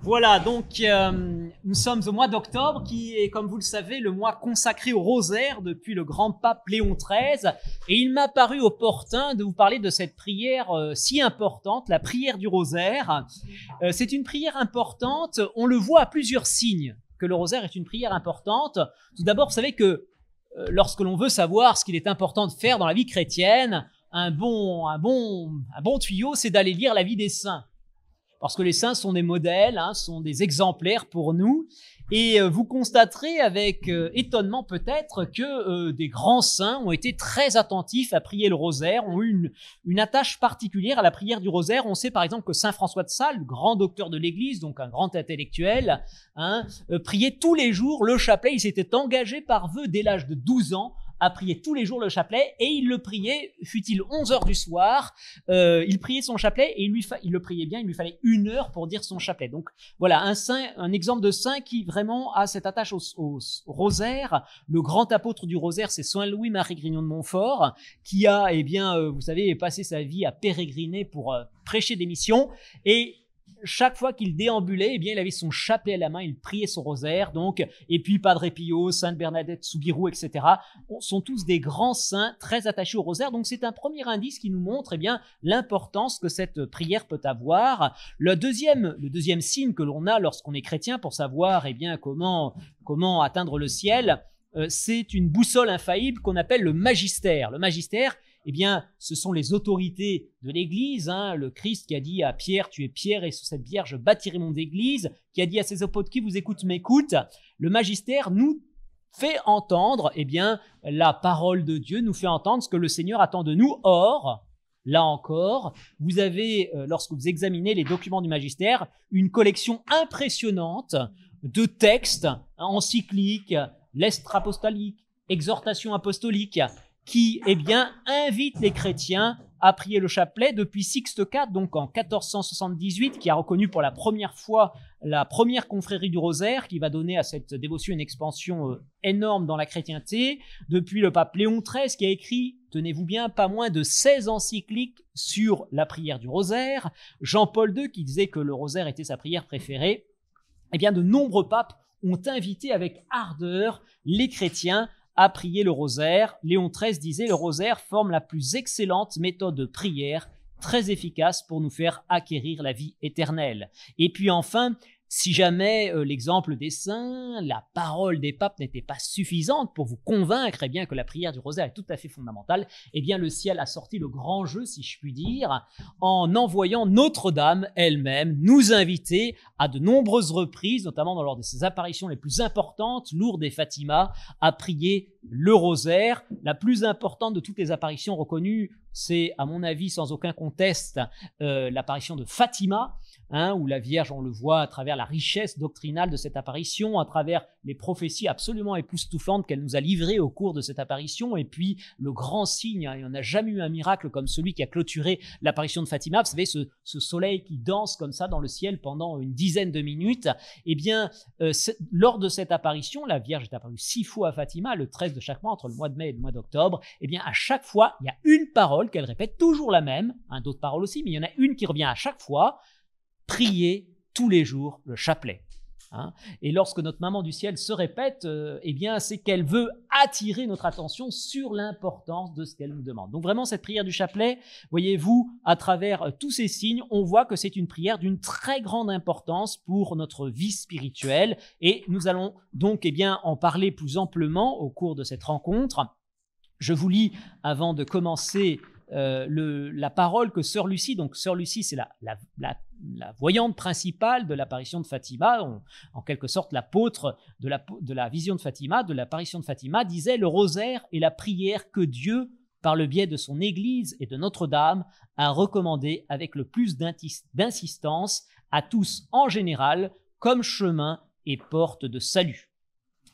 Voilà, donc nous sommes au mois d'octobre qui est, comme vous le savez, le mois consacré au rosaire depuis le grand pape Léon XIII. Et il m'a paru opportun de vous parler de cette prière si importante, la prière du rosaire. C'est une prière importante, on le voit à plusieurs signes que le rosaire est une prière importante. Tout d'abord, vous savez que lorsque l'on veut savoir ce qu'il est important de faire dans la vie chrétienne, un bon tuyau, c'est d'aller lire la vie des saints. Parce que les saints sont des modèles, sont des exemplaires pour nous. Et vous constaterez avec étonnement peut-être que des grands saints ont été très attentifs à prier le rosaire, ont eu une attache particulière à la prière du rosaire. On sait par exemple que Saint François de Sales, grand docteur de l'Église, donc un grand intellectuel, priait tous les jours le chapelet. Il s'était engagé par vœu dès l'âge de 12 ans à prier tous les jours le chapelet, et il le priait, fût-il 11 heures du soir, il priait son chapelet, et il le priait bien, il lui fallait 1 heure pour dire son chapelet. Donc voilà, un exemple de saint qui vraiment a cette attache au rosaire. Le grand apôtre du rosaire, c'est Saint Louis-Marie Grignon de Montfort, qui a, vous savez, passé sa vie à pérégriner pour prêcher des missions, et chaque fois qu'il déambulait, il avait son chapelet à la main, il priait son rosaire, donc, et puis Padre Pio, Sainte Bernadette Soubirous, etc. sont tous des grands saints très attachés au rosaire. Donc c'est un premier indice qui nous montre l'importance que cette prière peut avoir. Le deuxième signe que l'on a lorsqu'on est chrétien pour savoir comment atteindre le ciel, c'est une boussole infaillible qu'on appelle le magistère. Le magistère, ce sont les autorités de l'Église, le Christ qui a dit à Pierre, tu es Pierre et sur cette pierre je bâtirai mon église, qui a dit à ses apôtres, qui vous écoute m'écoute. Le magistère nous fait entendre, la parole de Dieu nous fait entendre ce que le Seigneur attend de nous. Or, là encore, vous avez, lorsque vous examinez les documents du magistère, une collection impressionnante de textes, encycliques, lestres apostoliques, exhortations apostoliques, qui, invite les chrétiens à prier le chapelet depuis Sixte IV, donc en 1478, qui a reconnu pour la première fois la première confrérie du rosaire, qui va donner à cette dévotion une expansion énorme dans la chrétienté, depuis le pape Léon XIII, qui a écrit, tenez-vous bien, pas moins de 16 encycliques sur la prière du rosaire, Jean-Paul II, qui disait que le rosaire était sa prière préférée. De nombreux papes ont invité avec ardeur les chrétiens à prier le rosaire. Léon XIII disait « Le rosaire forme la plus excellente méthode de prière, très efficace pour nous faire acquérir la vie éternelle. » Et puis enfin, si jamais l'exemple des saints, la parole des papes n'était pas suffisante pour vous convaincre que la prière du rosaire est tout à fait fondamentale, le ciel a sorti le grand jeu, si je puis dire, en envoyant Notre-Dame elle-même nous inviter à de nombreuses reprises, notamment lors de ses apparitions les plus importantes, Lourdes et Fatima, à prier le rosaire. La plus importante de toutes les apparitions reconnues, c'est, à mon avis, sans aucun conteste, l'apparition de Fatima, où la Vierge, on le voit à travers la richesse doctrinale de cette apparition, à travers les prophéties absolument époustouflantes qu'elle nous a livrées au cours de cette apparition, et puis le grand signe, il n'y en a jamais eu un miracle comme celui qui a clôturé l'apparition de Fatima, vous savez, ce soleil qui danse comme ça dans le ciel pendant une dizaine de minutes. Lors de cette apparition, la Vierge est apparue 6 fois à Fatima, le 13 de chaque mois, entre le mois de mai et le mois d'octobre. À chaque fois, il y a une parole qu'elle répète, toujours la même, d'autres paroles aussi, mais il y en a une qui revient à chaque fois: prier tous les jours le chapelet. Et lorsque notre maman du ciel se répète, c'est qu'elle veut attirer notre attention sur l'importance de ce qu'elle nous demande. Donc vraiment, cette prière du chapelet, voyez-vous, à travers tous ces signes, on voit que c'est une prière d'une très grande importance pour notre vie spirituelle, et nous allons donc en parler plus amplement au cours de cette rencontre. Je vous lis, avant de commencer, la parole que Sœur Lucie, donc Sœur Lucie, c'est la voyante principale de l'apparition de Fatima, en quelque sorte l'apôtre de la vision de Fatima, de l'apparition de Fatima, disait: le rosaire est la prière que Dieu, par le biais de son Église et de Notre-Dame, a recommandée avec le plus d'insistance à tous en général, comme chemin et porte de salut.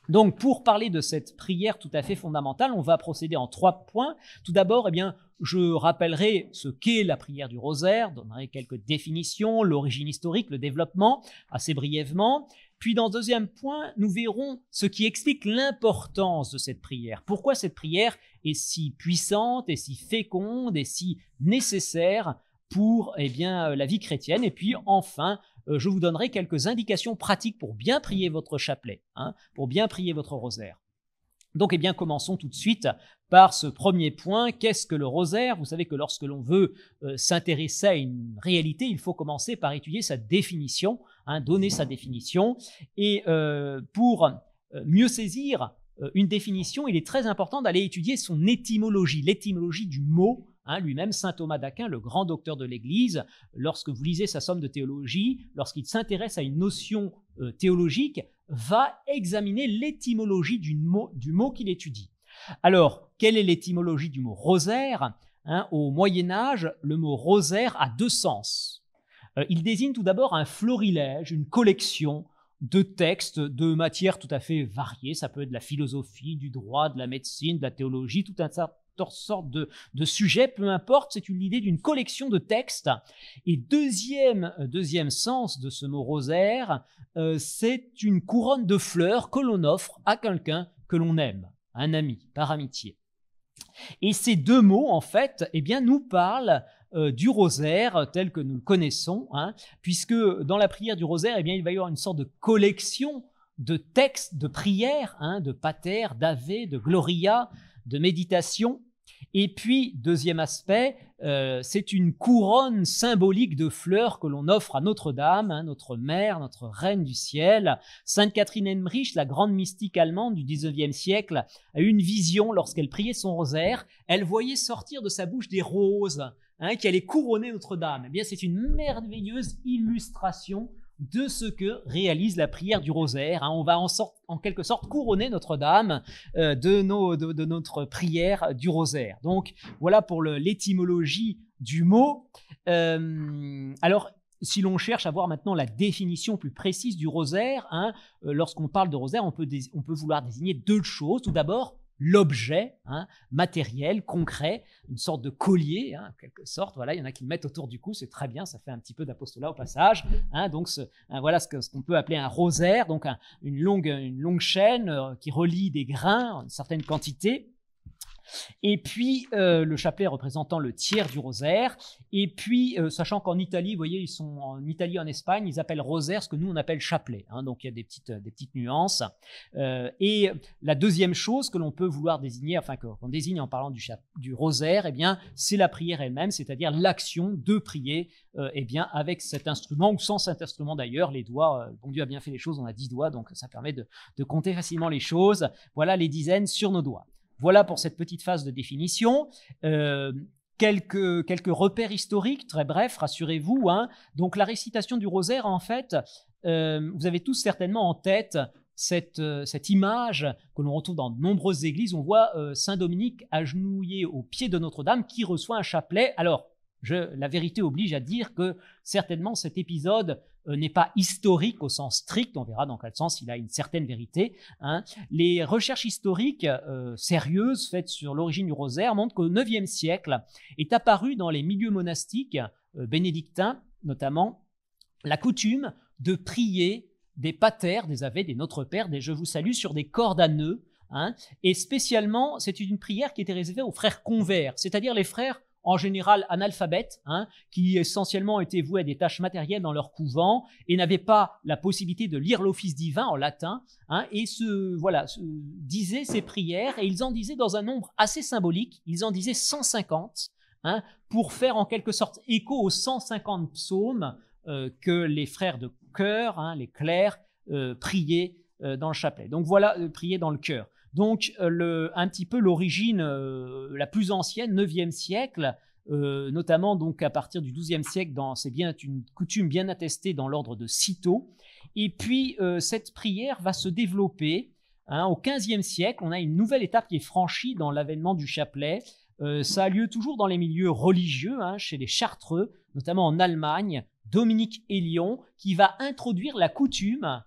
Donc, pour parler de cette prière tout à fait fondamentale, on va procéder en 3 points. Tout d'abord, je rappellerai ce qu'est la prière du rosaire, donnerai quelques définitions, l'origine historique, le développement, assez brièvement. Puis, dans le deuxième point, nous verrons ce qui explique l'importance de cette prière. Pourquoi cette prière est si puissante et si féconde et si nécessaire pour la vie chrétienne. Et puis enfin, je vous donnerai quelques indications pratiques pour bien prier votre chapelet, pour bien prier votre rosaire. Donc, commençons tout de suite par ce premier point. Qu'est-ce que le rosaire? Vous savez que lorsque l'on veut s'intéresser à une réalité, il faut commencer par étudier sa définition, donner sa définition. Et pour mieux saisir une définition, il est très important d'aller étudier son étymologie, l'étymologie du mot. Lui-même, saint Thomas d'Aquin, le grand docteur de l'Église, lorsque vous lisez sa somme de théologie, lorsqu'il s'intéresse à une notion théologique, va examiner l'étymologie du mot qu'il étudie. Alors, quelle est l'étymologie du mot rosaire? Au Moyen-Âge, le mot rosaire a deux sens. Il désigne tout d'abord un florilège, une collection de textes, de matières tout à fait variées. Ça peut être de la philosophie, du droit, de la médecine, de la théologie, tout un tas sortes de sujets, peu importe, c'est l'idée d'une collection de textes. Et deuxième sens de ce mot rosaire, c'est une couronne de fleurs que l'on offre à quelqu'un que l'on aime, un ami, par amitié. Et ces deux mots, en fait, nous parlent du rosaire tel que nous le connaissons, puisque dans la prière du rosaire, il va y avoir une sorte de collection de textes, de prières, de pater, d'ave, de gloria, de méditation. Et puis, deuxième aspect, c'est une couronne symbolique de fleurs que l'on offre à Notre-Dame, notre mère, notre reine du ciel. Sainte Catherine Emmerich, la grande mystique allemande du XIXe siècle, a eu une vision lorsqu'elle priait son rosaire. Elle voyait sortir de sa bouche des roses qui allaient couronner Notre-Dame. C'est une merveilleuse illustration de ce que réalise la prière du rosaire. On va en quelque sorte couronner Notre-Dame de notre prière du rosaire. Donc voilà pour l'étymologie du mot. Alors, si l'on cherche à voir maintenant la définition plus précise du rosaire, lorsqu'on parle de rosaire, on peut vouloir désigner deux choses. Tout d'abord, l'objet matériel, concret, une sorte de collier, en quelque sorte. Voilà, il y en a qui le mettent autour du cou, c'est très bien, ça fait un petit peu d'apostolat au passage. Donc, voilà ce qu'on peut appeler un rosaire, donc une longue chaîne qui relie des grains en une certaine quantité. Et puis, le chapelet représentant le tiers du rosaire. Et puis, sachant qu'en Italie, vous voyez, ils sont en Italie, en Espagne, ils appellent rosaire ce que nous, on appelle chapelet. Donc, il y a des petites nuances. Et la deuxième chose que l'on peut vouloir désigner, qu'on désigne en parlant du rosaire, c'est la prière elle-même, c'est-à-dire l'action de prier avec cet instrument, ou sans cet instrument d'ailleurs, les doigts. Bon Dieu a bien fait les choses, on a 10 doigts, donc ça permet de compter facilement les choses. Voilà les dizaines sur nos doigts. Voilà pour cette petite phase de définition. Quelques repères historiques, très brefs, rassurez-vous. Donc la récitation du rosaire, en fait, vous avez tous certainement en tête cette image que l'on retrouve dans de nombreuses églises. On voit Saint Dominique agenouillé au pied de Notre-Dame qui reçoit un chapelet. Alors, la vérité oblige à dire que certainement cet épisode n'est pas historique au sens strict, on verra dans quel sens il a une certaine vérité. Les recherches historiques sérieuses faites sur l'origine du rosaire montrent qu'au IXe siècle est apparue dans les milieux monastiques bénédictins notamment la coutume de prier des paters, des ave, des Notre Père, des Je vous salue sur des cordes à nœuds. Et spécialement, c'est une prière qui était réservée aux frères convers, c'est-à-dire les frères en général analphabètes, qui essentiellement étaient voués à des tâches matérielles dans leur couvent et n'avaient pas la possibilité de lire l'office divin en latin, et disaient ces prières, et ils en disaient dans un nombre assez symbolique, ils en disaient 150, pour faire en quelque sorte écho aux 150 psaumes que les frères de chœur, les clercs, priaient dans le chapelet. Donc voilà, prier dans le chœur. Donc un petit peu l'origine la plus ancienne, 9e siècle, notamment donc à partir du 12e siècle, c'est bien une coutume bien attestée dans l'ordre de Cîteaux. Et puis cette prière va se développer. Au 15e siècle, on a une nouvelle étape qui est franchie dans l'avènement du chapelet. Ça a lieu toujours dans les milieux religieux, chez les Chartreux, notamment en Allemagne, Dominique Hélion, qui va introduire la coutume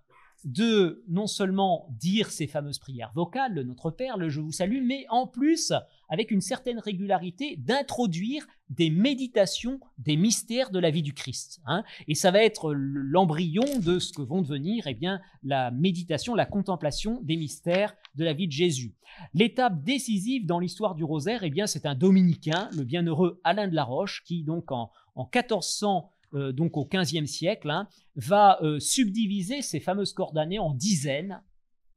de non seulement dire ces fameuses prières vocales, le Notre Père, le Je vous salue, mais en plus, avec une certaine régularité, d'introduire des méditations, des mystères de la vie du Christ. Et ça va être l'embryon de ce que vont devenir la méditation, la contemplation des mystères de la vie de Jésus. L'étape décisive dans l'histoire du rosaire, c'est un dominicain, le bienheureux Alain de la Roche, qui donc en en 1400, donc au XVe siècle, hein, va subdiviser ces fameuses cordes d'année en dizaines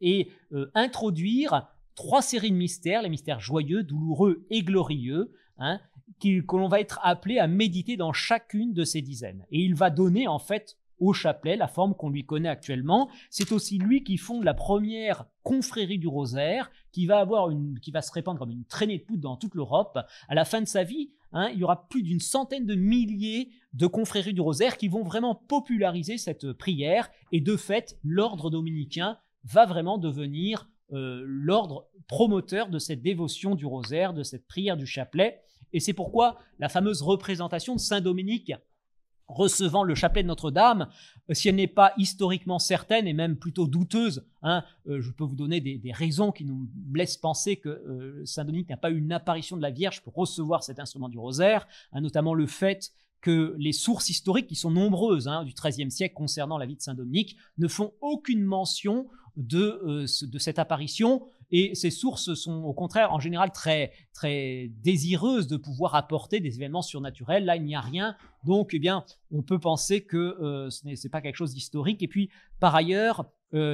et introduire 3 séries de mystères, les mystères joyeux, douloureux et glorieux, hein, que l'on va être appelé à méditer dans chacune de ces dizaines. Et il va donner en fait au chapelet la forme qu'on lui connaît actuellement. C'est aussi lui qui fonde la première confrérie du rosaire, qui va se répandre comme une traînée de poudre dans toute l'Europe. À la fin de sa vie, hein, il y aura plus d'une centaine de milliers de confréries du rosaire qui vont vraiment populariser cette prière. Et de fait, l'ordre dominicain va vraiment devenir l'ordre promoteur de cette dévotion du rosaire, de cette prière du chapelet. Et c'est pourquoi la fameuse représentation de Saint Dominique recevant le chapelet de Notre-Dame, si elle n'est pas historiquement certaine et même plutôt douteuse, hein, je peux vous donner des raisons qui nous laissent penser que Saint Dominique n'a pas eu une apparition de la Vierge pour recevoir cet instrument du rosaire, hein, notamment le fait que les sources historiques, qui sont nombreuses, hein, du XIIIe siècle concernant la vie de Saint Dominique, ne font aucune mention de cette apparition. Et ces sources sont au contraire en général très, très désireuses de pouvoir apporter des événements surnaturels. Là, il n'y a rien. Donc, eh bien, on peut penser que ce n'est pas quelque chose d'historique. Et puis, par ailleurs,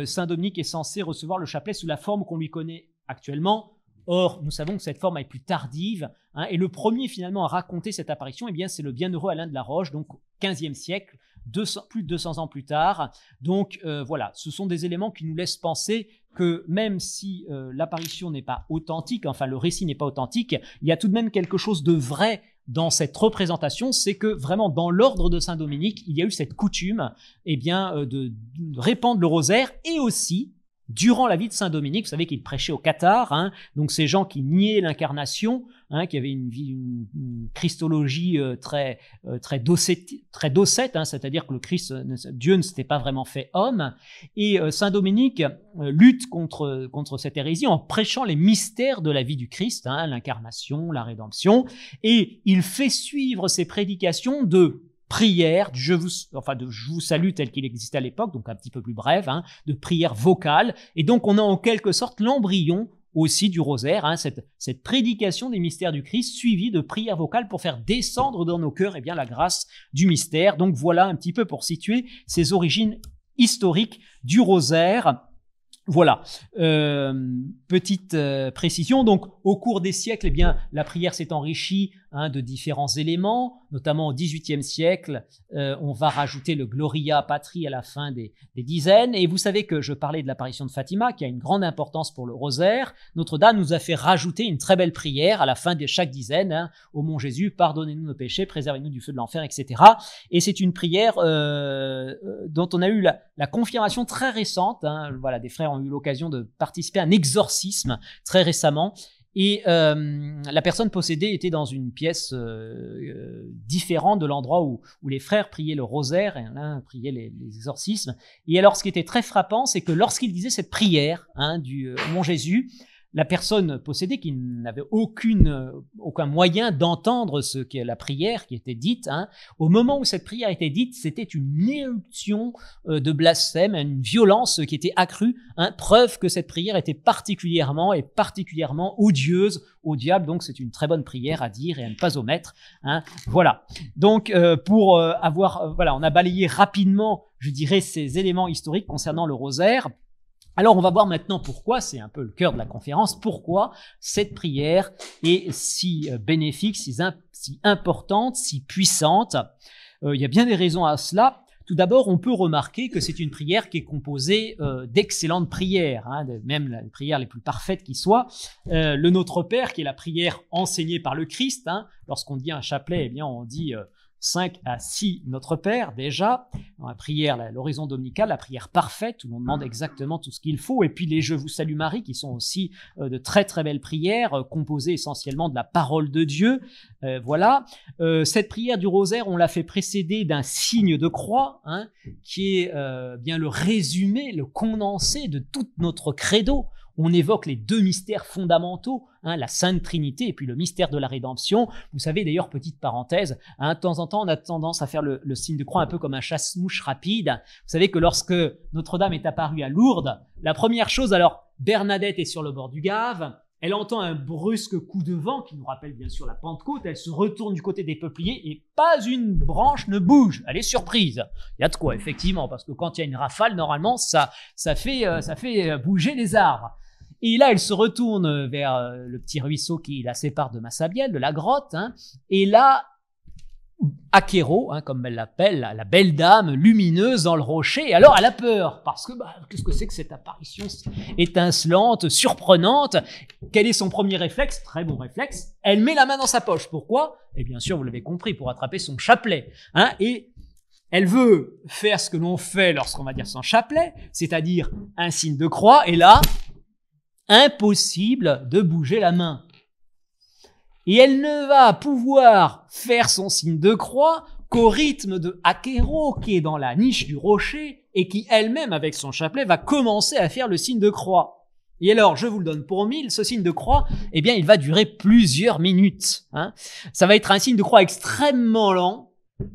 Saint Dominique est censé recevoir le chapelet sous la forme qu'on lui connaît actuellement. Or, nous savons que cette forme est plus tardive, hein, et le premier finalement à raconter cette apparition, eh bien, c'est le bienheureux Alain de la Roche, donc au XVe siècle, plus de 200 ans plus tard. Donc voilà, ce sont des éléments qui nous laissent penser que même si l'apparition n'est pas authentique, enfin le récit n'est pas authentique, il y a tout de même quelque chose de vrai dans cette représentation, c'est que vraiment dans l'ordre de Saint-Dominique, il y a eu cette coutume, eh bien, de répandre le rosaire, et aussi durant la vie de Saint-Dominique. Vous savez qu'il prêchait au Cathare, hein, donc ces gens qui niaient l'incarnation, hein, qui avaient une christologie très docette, hein, c'est-à-dire que le Christ, Dieu ne s'était pas vraiment fait homme. Et Saint-Dominique lutte contre cette hérésie en prêchant les mystères de la vie du Christ, hein, l'incarnation, la rédemption, et il fait suivre ses prédications de prière, je vous salue tel qu'il existait à l'époque, donc un petit peu plus bref, hein, de prière vocale. Et donc on a en quelque sorte l'embryon aussi du rosaire, hein, cette prédication des mystères du Christ suivie de prière vocale pour faire descendre dans nos cœurs, eh bien, la grâce du mystère. Donc voilà un petit peu pour situer ces origines historiques du rosaire. Voilà, petite précision. Donc, au cours des siècles, eh bien, la prière s'est enrichie, hein, de différents éléments, notamment au XVIIIe siècle. On va rajouter le Gloria Patri à la fin des dizaines. Et vous savez que je parlais de l'apparition de Fatima, qui a une grande importance pour le rosaire. Notre-Dame nous a fait rajouter une très belle prière à la fin de chaque dizaine, hein, au Mont Jésus, pardonnez-nous nos péchés, préservez-nous du feu de l'enfer, etc. Et c'est une prière dont on a eu la confirmation très récente, hein. Voilà, des frères ont eu l'occasion de participer à un exorcisme très récemment. Et la personne possédée était dans une pièce différente de l'endroit où les frères priaient le rosaire, et l'un priait les exorcismes. Et alors, ce qui était très frappant, c'est que lorsqu'il disait cette prière, hein, du Mont Jésus, la personne possédée, qui n'avait aucun moyen d'entendre ce qu'est la prière qui était dite, hein, au moment où cette prière était dite, c'était une éruption de blasphème, une violence qui était accrue, hein, preuve que cette prière était particulièrement odieuse au diable. Donc c'est une très bonne prière à dire et à ne pas omettre, hein. Voilà. Donc voilà, on a balayé rapidement, je dirais, ces éléments historiques concernant le rosaire. Alors, on va voir maintenant pourquoi, c'est un peu le cœur de la conférence, pourquoi cette prière est si bénéfique, si importante, si puissante. Il y a bien des raisons à cela. Tout d'abord, on peut remarquer que c'est une prière qui est composée d'excellentes prières, hein, même les prières les plus parfaites qui soient. Le Notre Père, qui est la prière enseignée par le Christ, hein. Lorsqu'on dit un chapelet, eh bien, on dit 5 à 6 Notre Père, déjà. Dans la prière, l'oraison dominicale, la prière parfaite, où l'on demande exactement tout ce qu'il faut. Et puis les Je vous salue Marie, qui sont aussi de très très belles prières, composées essentiellement de la parole de Dieu. Voilà. Cette prière du rosaire, on l'a fait précéder d'un signe de croix, hein, qui est bien le résumé, le condensé de tout notre credo. On évoque les deux mystères fondamentaux, hein, la Sainte Trinité et puis le mystère de la rédemption. Vous savez d'ailleurs, petite parenthèse, hein, de temps en temps, on a tendance à faire le signe de croix un peu comme un chasse-mouche rapide. Vous savez que lorsque Notre-Dame est apparue à Lourdes, la première chose, alors Bernadette est sur le bord du Gave, elle entend un brusque coup de vent qui nous rappelle bien sûr la Pentecôte. Elle se retourne du côté des peupliers et pas une branche ne bouge. Elle est surprise. Il y a de quoi, effectivement, parce que quand il y a une rafale, normalement, ça fait bouger les arbres. Et là, elle se retourne vers le petit ruisseau qui la sépare de Massabielle, de la grotte. Et là, Akhéro, comme elle l'appelle, la belle dame lumineuse dans le rocher. Et alors, elle a peur, parce que qu'est-ce que c'est que cette apparition étincelante, surprenante? Quel est son premier réflexe? Très bon réflexe. Elle met la main dans sa poche. Pourquoi? Et bien sûr, vous l'avez compris, pour attraper son chapelet. Et elle veut faire ce que l'on fait lorsqu'on va dire son chapelet, c'est-à-dire un signe de croix. Et là, impossible de bouger la main. Et elle ne va pouvoir faire son signe de croix qu'au rythme de Akhéro, qui est dans la niche du rocher, et qui elle-même, avec son chapelet, va commencer à faire le signe de croix. Et alors, je vous le donne pour 1000, ce signe de croix, eh bien, il va durer plusieurs minutes. Ça va être un signe de croix extrêmement lent,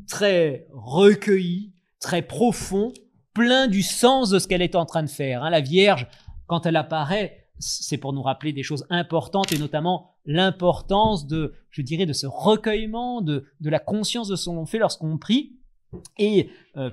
très recueilli, très profond, plein du sens de ce qu'elle est en train de faire. La Vierge, quand elle apparaît, c'est pour nous rappeler des choses importantes et notamment l'importance de ce recueillement, de la conscience de ce qu'on fait lorsqu'on prie. Et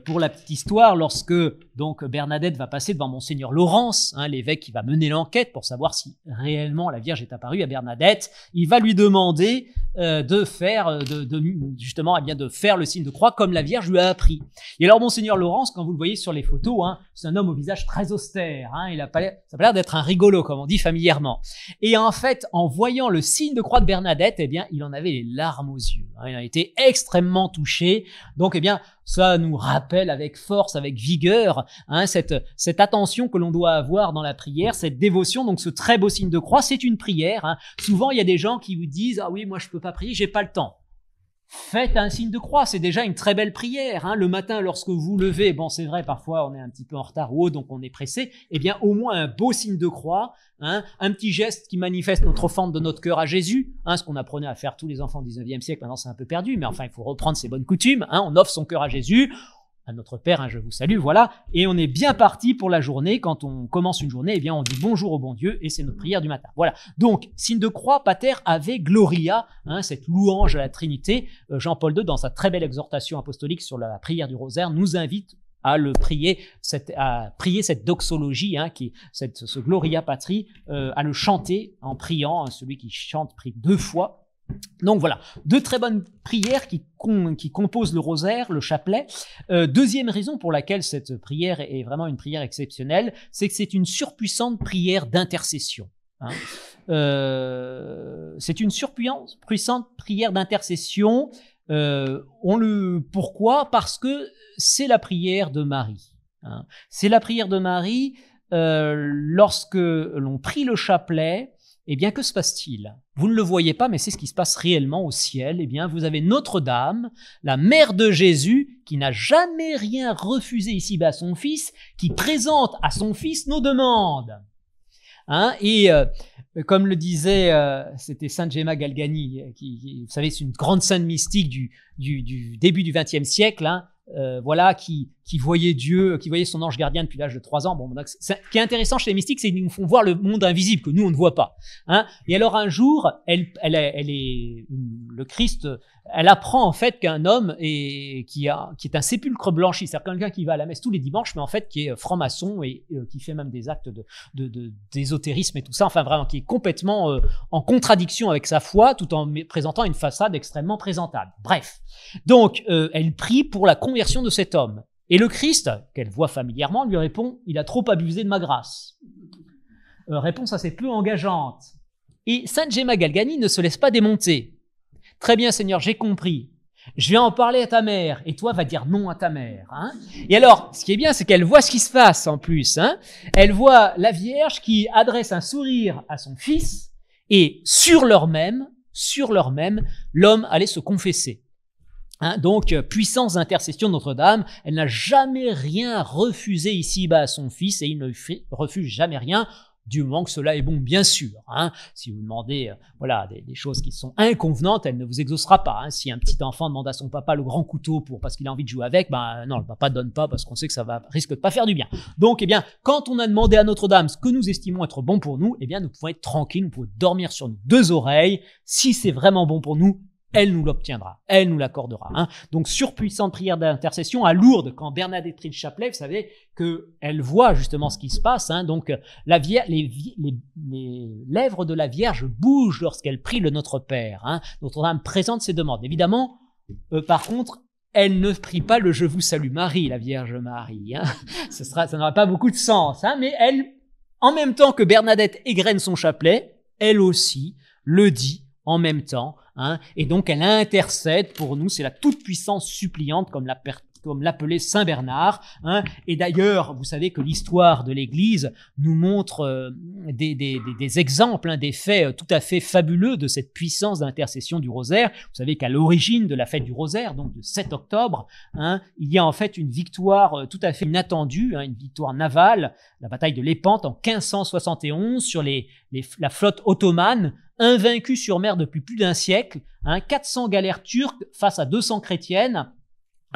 pour la petite histoire, lorsque donc Bernadette va passer devant Monseigneur Laurence, l'évêque qui va mener l'enquête pour savoir si réellement la Vierge est apparue à Bernadette, il va lui demander de faire le signe de croix comme la Vierge lui a appris. Et alors Monseigneur Laurence, quand vous le voyez sur les photos, c'est un homme au visage très austère. Ça a pas l'air d'être un rigolo, comme on dit familièrement. Et en fait, en voyant le signe de croix de Bernadette, eh bien, il en avait les larmes aux yeux. Il a été extrêmement touché. Donc, eh bien, ça nous rappelle avec force, avec vigueur, cette attention que l'on doit avoir dans la prière, cette dévotion. Donc ce très beau signe de croix, c'est une prière. Souvent, il y a des gens qui vous disent « Ah oui, moi je peux pas prier, j'ai pas le temps ». Faites un signe de croix, c'est déjà une très belle prière. Le matin, lorsque vous vous levez, bon c'est vrai, parfois on est un petit peu en retard ou autre, donc on est pressé, eh bien au moins un beau signe de croix, un petit geste qui manifeste notre offrande de notre cœur à Jésus, ce qu'on apprenait à faire tous les enfants du 19e siècle, maintenant c'est un peu perdu, mais enfin il faut reprendre ces bonnes coutumes, on offre son cœur à Jésus, à notre Père, je vous salue, voilà, et on est bien parti pour la journée. Quand on commence une journée, eh bien on dit bonjour au bon Dieu, et c'est notre prière du matin. Voilà, donc signe de croix, Pater Ave Gloria, cette louange à la Trinité. Jean-Paul II, dans sa très belle exhortation apostolique sur la prière du rosaire, nous invite à prier cette doxologie, ce Gloria Patri, à le chanter en priant. Celui qui chante prie 2 fois. Donc voilà, 2 très bonnes prières qui composent le rosaire, le chapelet. Deuxième raison pour laquelle cette prière est vraiment une prière exceptionnelle, c'est que c'est une surpuissante prière d'intercession. C'est une surpuissante prière d'intercession. Pourquoi? Parce que c'est la prière de Marie. C'est la prière de Marie. Lorsque l'on prie le chapelet, eh bien, que se passe-t-il? Vous ne le voyez pas, mais c'est ce qui se passe réellement au ciel. Eh bien, vous avez Notre-Dame, la mère de Jésus, qui n'a jamais rien refusé ici-bas à son fils, qui présente à son fils nos demandes. Comme le disait, c'était Sainte Gemma Galgani, qui, vous savez, c'est une grande sainte mystique du début du XXe siècle, qui voyait Dieu, qui voyait son ange gardien depuis l'âge de 3 ans. Ce qui est intéressant chez les mystiques, c'est qu'ils nous font voir le monde invisible que nous on ne voit pas. Et alors un jour, le Christ, elle apprend en fait qu'un homme qui est un sépulcre blanchi, c'est-à-dire quelqu'un qui va à la messe tous les dimanches, mais en fait qui est franc-maçon et qui fait même des actes d'ésotérisme et tout ça. Enfin vraiment, qui est complètement en contradiction avec sa foi, tout en présentant une façade extrêmement présentable. Bref, donc elle prie pour la conversion de cet homme. Et le Christ, qu'elle voit familièrement, lui répond « Il a trop abusé de ma grâce ». Réponse assez peu engageante. Et Sainte Gemma Galgani ne se laisse pas démonter. « Très bien, Seigneur, j'ai compris. Je vais en parler à ta mère, et toi va dire non à ta mère. » Et alors, ce qui est bien, c'est qu'elle voit ce qui se passe en plus. Elle voit la Vierge qui adresse un sourire à son fils, et sur l'heure même, l'homme allait se confesser. Donc, puissance d'intercession de Notre-Dame, elle n'a jamais rien refusé ici-bas à son fils et il ne refuse jamais rien. du moment que cela est bon, bien sûr. Hein. Si vous demandez voilà, des choses qui sont inconvenantes, elle ne vous exaucera pas. Hein. Si un petit enfant demande à son papa le grand couteau parce qu'il a envie de jouer avec, ben non, le papa ne donne pas parce qu'on sait que ça risque de pas faire du bien. Donc, eh bien, quand on a demandé à Notre-Dame ce que nous estimons être bon pour nous, eh bien, nous pouvons être tranquilles, nous pouvons dormir sur nos deux oreilles. Si c'est vraiment bon pour nous, elle nous l'obtiendra, elle nous l'accordera. Hein. Donc, surpuissante prière d'intercession à Lourdes, quand Bernadette prie le chapelet, vous savez qu'elle voit justement ce qui se passe. Hein. Donc, les lèvres de la Vierge bougent lorsqu'elle prie le Notre Père. Hein. Notre-Dame présente ses demandes. Évidemment, par contre, elle ne prie pas le Je vous salue Marie, la Vierge Marie. Hein. Ça n'aura pas beaucoup de sens. Hein. Mais elle, en même temps que Bernadette égrène son chapelet, elle aussi le dit en même temps, hein, et donc elle intercède pour nous, c'est la toute-puissance suppliante, comme l'appelait Saint Bernard, hein, et d'ailleurs, vous savez que l'histoire de l'Église nous montre des exemples, hein, des faits tout à fait fabuleux de cette puissance d'intercession du rosaire. Vous savez qu'à l'origine de la fête du rosaire, donc de 7 octobre, hein, il y a en fait une victoire tout à fait inattendue, hein, une victoire navale, la bataille de Lépante en 1571 sur la flotte ottomane, invaincue sur mer depuis plus d'un siècle, hein, 400 galères turques face à 200 chrétiennes,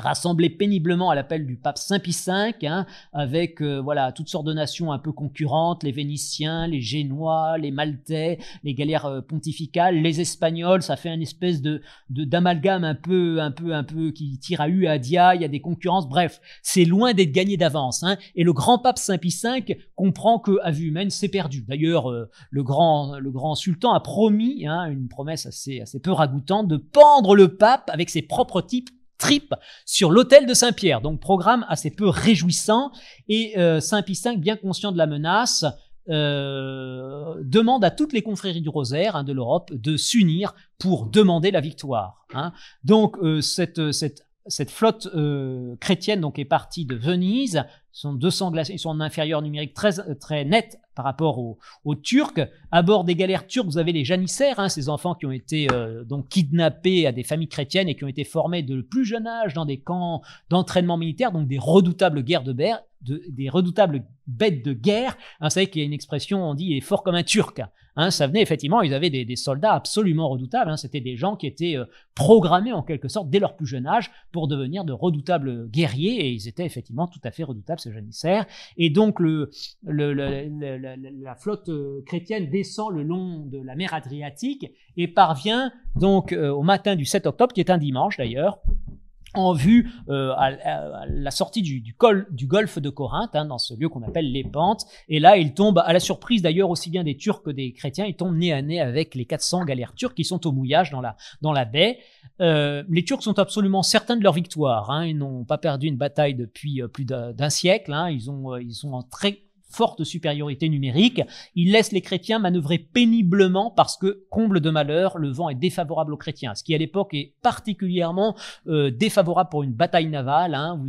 rassemblées péniblement à l'appel du pape Saint Pie V, hein, avec voilà toutes sortes de nations un peu concurrentes, les Vénitiens, les Génois, les Maltais, les galères pontificales, les Espagnols. Ça fait une espèce d'amalgame un peu qui tire à à dia. Il y a des concurrences. Bref, c'est loin d'être gagné d'avance. Hein, et le grand pape Saint Pie V comprend que à vue humaine c'est perdu. D'ailleurs, le grand sultan a promis, hein, une promesse assez peu ragoûtante, de pendre le pape avec ses propres tripes sur l'autel de Saint-Pierre. Donc, programme assez peu réjouissant. Et Saint Pie V, bien conscient de la menace, demande à toutes les confréries du Rosaire, hein, de l'Europe de s'unir pour demander la victoire. Hein. Donc, cette flotte chrétienne donc est partie de Venise. Sont 200 glaciers, ils sont en inférieur numérique très net par rapport aux Turcs. À bord des galères turques, vous avez les janissaires, hein, ces enfants qui ont été donc kidnappés à des familles chrétiennes et qui ont été formés de plus jeune âge dans des camps d'entraînement militaire, donc des redoutables des redoutables bêtes de guerre. Hein, vous savez qu'il y a une expression, on dit il est fort comme un Turc. Hein, ça venait effectivement, ils avaient des soldats absolument redoutables. Hein, c'était des gens qui étaet programmés en quelque sorte dès leur plus jeune âge pour devenir de redoutables guerriers, et ils étaient effectivement tout à fait redoutables, ces janissaires. Et donc la flotte chrétienne descend le long de la mer Adriatique et parvient donc au matin du 7 octobre, qui est un dimanche d'ailleurs, en vue à la sortie du golfe de Corinthe, hein, dans ce lieu qu'on appelle Lépante. Et là, il tombe, à la surprise d'ailleurs aussi bien des Turcs que des chrétiens, il tombe nez à nez avec les 400 galères turques qui sont au mouillage dans la baie. Les Turcs sont absolument certains de leur victoire. Hein, ils n'ont pas perdu une bataille depuis plus d'un siècle. Hein, ils sont en très forte supériorité numérique. Il laisse les chrétiens manœuvrer péniblement parce que, comble de malheur, le vent est défavorable aux chrétiens, ce qui à l'époque est particulièrement défavorable pour une bataille navale. Hein.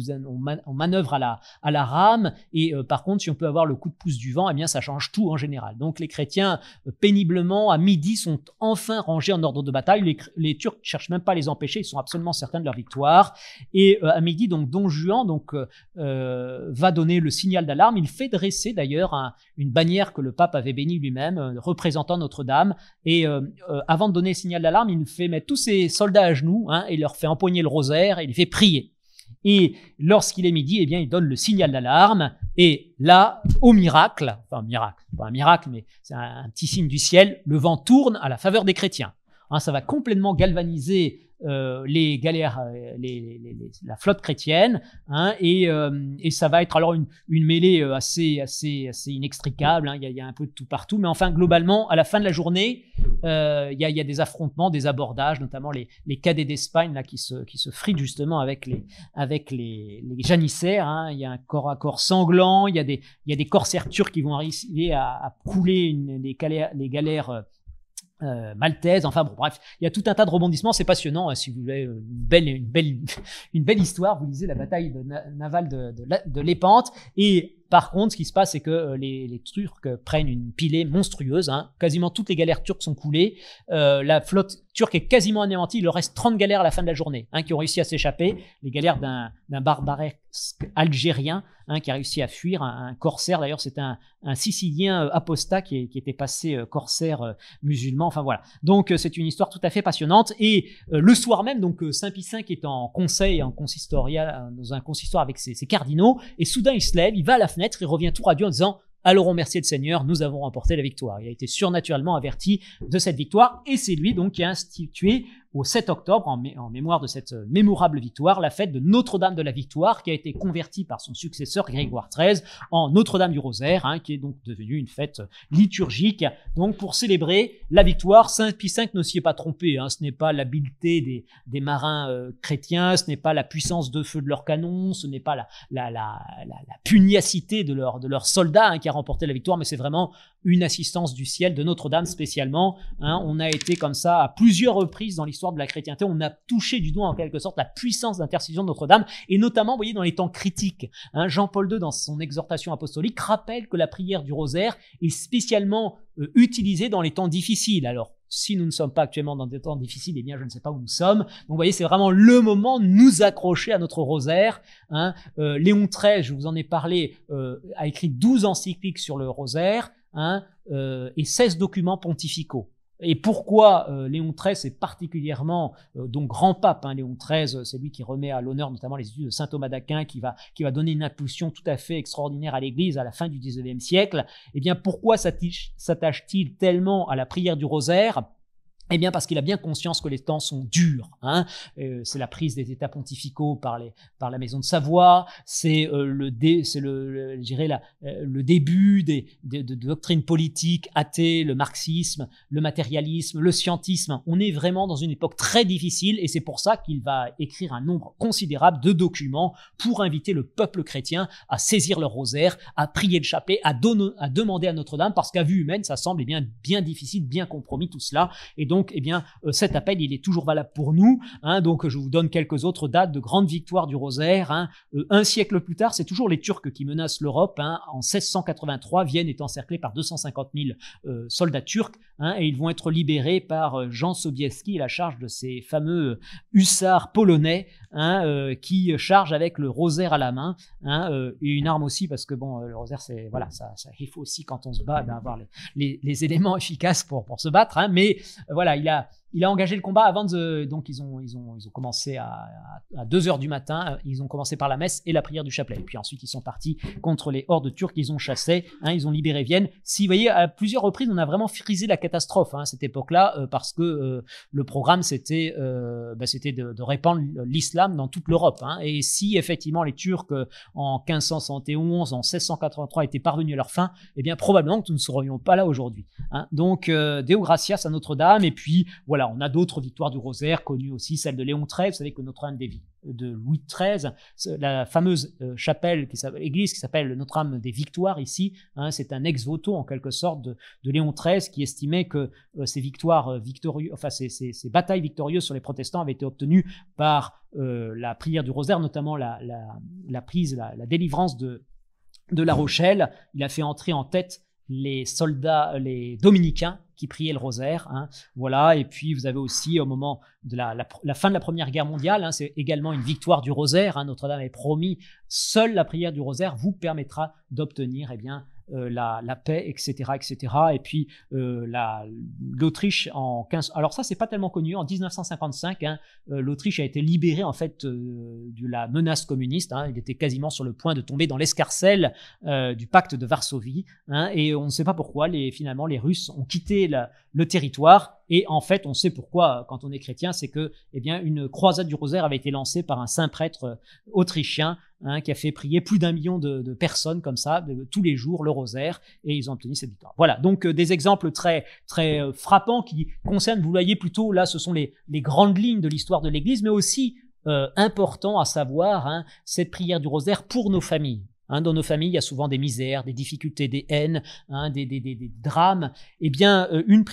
On manœuvre à la rame et par contre, si on peut avoir le coup de pouce du vent, eh bien ça change tout en général. Donc les chrétiens, péniblement, à midi, sont enfin rangés en ordre de bataille. Les Turcs ne cherchent même pas à les empêcher, ils sont absolument certains de leur victoire. Et à midi, donc Don Juan va donner le signal d'alarme. Il fait dresser d'ailleurs une bannière que le pape avait bénie lui-même, représentant Notre-Dame. Et avant de donner le signal d'alarme, il fait mettre tous ses soldats à genoux, hein, et leur fait empoigner le rosaire et il les fait prier. Et lorsqu'il est midi, eh bien, il donne le signal d'alarme. Et là, au miracle, enfin miracle, pas un miracle, mais c'est un petit signe du ciel, le vent tourne à la faveur des chrétiens. Hein, ça va complètement galvaniser les galères, la flotte chrétienne, hein, et ça va être alors une mêlée assez inextricable. Hein, il y a un peu de tout partout, mais enfin globalement, à la fin de la journée, il y a des affrontements, des abordages, notamment les cadets d'Espagne là qui se fritent justement avec les janissaires. Hein, il y a un corps à corps sanglant. Il y a des corsaires turcs qui vont arriver à couler les galères maltaise, enfin bon, bref, il y a tout un tas de rebondissements, c'est passionnant. Si vous voulez une belle histoire, vous lisez la bataille navale de Lépante. Et par contre, ce qui se passe, c'est que les Turcs prennent une pilée monstrueuse. Quasiment toutes les galères turques sont coulées. La flotte turque est quasiment anéantie. Il leur reste 30 galères à la fin de la journée qui ont réussi à s'échapper. Les galères d'un barbaresque algérien qui a réussi à fuir, un corsaire. D'ailleurs, c'est un Sicilien apostat qui était passé corsaire musulman. Enfin voilà. Donc c'est une histoire tout à fait passionnante. Et le soir même, donc Saint Pie V est en conseil, en consistoria, dans un consistoire avec ses cardinaux. Et soudain, il se lève, il va à la fenêtre, il revient tout radieux en disant: alors on remercie le Seigneur, nous avons remporté la victoire. Il a été surnaturellement averti de cette victoire et c'est lui donc qui a institué au 7 octobre, en mémoire de cette mémorable victoire, la fête de Notre-Dame de la Victoire qui a été convertie par son successeur Grégoire XIII en Notre-Dame du Rosaire, qui est donc devenue une fête liturgique. Donc pour célébrer la victoire, Saint Pie V ne s'y est pas trompé. Ce n'est pas l'habileté des marins chrétiens, ce n'est pas la puissance de feu de leurs canons, ce n'est pas la pugnacité de leurs soldats qui a remporté la victoire, mais c'est vraiment une assistance du ciel de Notre-Dame spécialement. On a été comme ça à plusieurs reprises dans l'histoire de la chrétienté, on a touché du doigt en quelque sorte la puissance d'intercession de Notre-Dame, et notamment, vous voyez, dans les temps critiques. Jean-Paul II, dans son exhortation apostolique, rappelle que la prière du rosaire est spécialement utilisée dans les temps difficiles. Alors, si nous ne sommes pas actuellement dans des temps difficiles, eh bien, je ne sais pas où nous sommes. Donc, vous voyez, c'est vraiment le moment de nous accrocher à notre rosaire. Léon XIII, je vous en ai parlé, a écrit 12 encycliques sur le rosaire, et 16 documents pontificaux. Et pourquoi Léon XIII est particulièrement donc grand pape, Léon XIII, c'est lui qui remet à l'honneur notamment les études de saint Thomas d'Aquin, qui va donner une impulsion tout à fait extraordinaire à l'Église à la fin du XIXe siècle. Eh bien, pourquoi s'attache-t-il tellement à la prière du rosaire ? Eh bien, parce qu'il a bien conscience que les temps sont durs. C'est la prise des États pontificaux par la Maison de Savoie. C'est le début de doctrines politiques athées, le marxisme, le matérialisme, le scientisme. On est vraiment dans une époque très difficile, et c'est pour ça qu'il va écrire un nombre considérable de documents pour inviter le peuple chrétien à saisir leur rosaire, à prier le chapelet, à demander à Notre-Dame, parce qu'à vue humaine, ça semble bien difficile, bien compromis tout cela. Et donc, cet appel, il est toujours valable pour nous. Donc, je vous donne quelques autres dates de grandes victoires du rosaire. Un siècle plus tard, c'est toujours les Turcs qui menacent l'Europe. En 1683, Vienne est encerclée par 250 000 soldats turcs, et ils vont être libérés par Jean Sobieski à la charge de ces fameux hussards polonais qui chargent avec le rosaire à la main, et une arme aussi, parce que le rosaire, c'est voilà, ça il faut aussi quand on se bat avoir les éléments efficaces pour se battre. Mais voilà. Il a engagé le combat avant donc ils ont commencé à 2h du matin, ils ont commencé par la messe et la prière du chapelet. Et puis ensuite, ils sont partis contre les hordes turques qu'ils ont chassées, ils ont libéré Vienne. Si vous voyez, à plusieurs reprises, on a vraiment frisé la catastrophe à cette époque-là, parce que le programme, c'était de répandre l'islam dans toute l'Europe. Et si effectivement les Turcs, en 1571, en 1683, étaient parvenus à leur fin, eh bien probablement que nous ne serions pas là aujourd'hui. Donc, Deo gratias à Notre-Dame. Et puis, voilà, on a d'autres victoires du rosaire connues aussi, celle de Léon XIII. Vous savez que Notre-Dame de Louis XIII, la fameuse église qui s'appelle Notre-Dame des Victoires ici, c'est un ex-voto en quelque sorte de Léon XIII, qui estimait que ces victoires victorieuses, enfin ces batailles victorieuses sur les protestants avaient été obtenues par la prière du rosaire, notamment la délivrance de La Rochelle. Il a fait entrer en tête les soldats, les dominicains, qui priaient le rosaire. Voilà. Et puis vous avez aussi, au moment de la fin de la Première Guerre mondiale, c'est également une victoire du rosaire. Notre-Dame avait promis: seule la prière du rosaire vous permettra d'obtenir la paix, etc., etc. Et puis l'Autriche alors ça, c'est pas tellement connu. En 1955, l'Autriche a été libérée en fait de la menace communiste. Il était quasiment sur le point de tomber dans l'escarcelle du pacte de Varsovie. Et on ne sait pas pourquoi. Finalement, les Russes ont quitté le territoire. Et en fait, on sait pourquoi quand on est chrétien, c'est que une croisade du rosaire avait été lancée par un saint prêtre autrichien qui a fait prier plus d'1 million de personnes comme ça, tous les jours, le rosaire, et ils ont obtenu cette victoire. Voilà, donc des exemples très, très frappants qui concernent, vous voyez plutôt, là, ce sont les grandes lignes de l'histoire de l'Église, mais aussi important à savoir, cette prière du rosaire pour nos familles. Dans nos familles, il y a souvent des misères, des difficultés, des haines, des drames. Eh bien, une